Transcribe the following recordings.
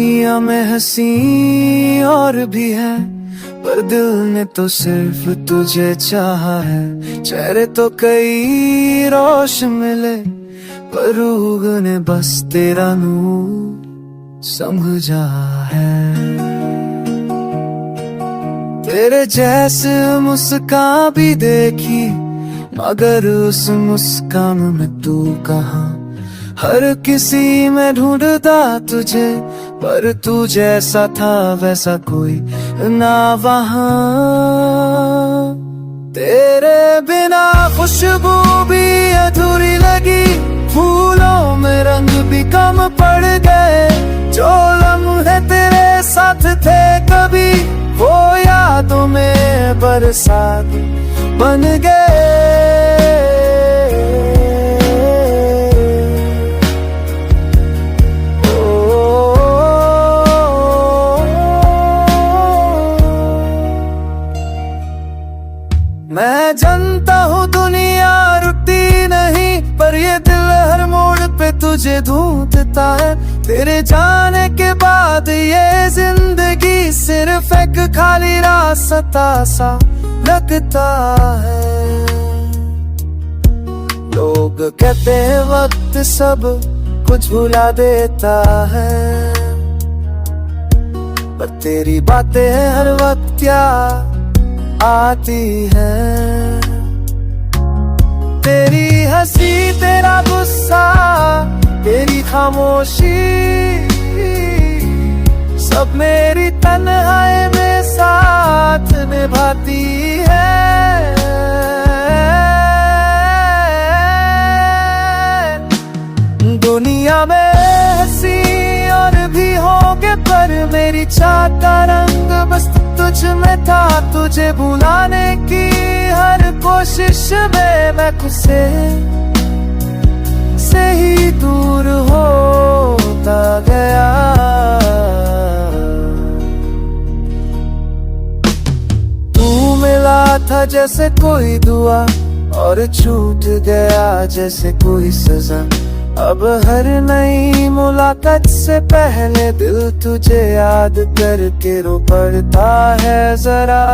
दुनिया में हंसी और भी है, पर दिल ने तो सिर्फ तुझे चाहा है। चेहरे तो कई रोश मिले, पर रूह ने बस तेरा नूर समझा है। तेरे जैसे मुस्कान भी देखी, मगर उस मुस्कान में तू कहाँ। हर किसी में ढूंढता तुझे, पर तू जैसा था वैसा कोई ना वहाँ। तेरे बिना खुशबू भी अधूरी लगी, फूलों में रंग भी कम पड़ गए। जो लम्हे तेरे साथ थे कभी, वो यादों में बरसात बन गए। मैं जानता हूँ दुनिया रुकती नहीं, पर ये दिल हर मोड़ पे तुझे ढूंढता है। तेरे जाने के बाद ये जिंदगी सिर्फ एक खाली रास्ता सा लगता है। लोग कहते हैं वक्त सब कुछ भुला देता है, पर तेरी बातें हर वक्त क्या आती है। तेरी हंसी, तेरा गुस्सा, तेरी खामोशी, सब मेरी तन्हाई में साथ निभाती है। दुनिया में हंसी और भी होंगे, पर मेरी चाहत का रंग बस तुझ में था। तुझे भुलाने की हर कोशिश में मैं खुद से ही दूर होता गया। तू मिला था जैसे कोई दुआ, और छूट गया जैसे कोई सजा। अब हर नई मुलाकात से पहले दिल तुझे याद करके रो पड़ता है जरा।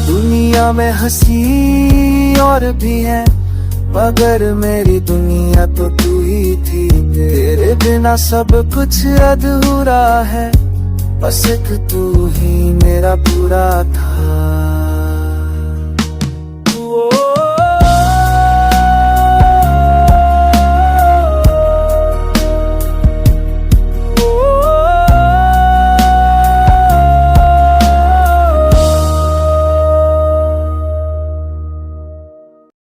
दुनिया में हंसी और भी है, मगर मेरी दुनिया तो तू ही थी। तेरे बिना सब कुछ अधूरा है, बस एक तू ही मेरा पूरा था।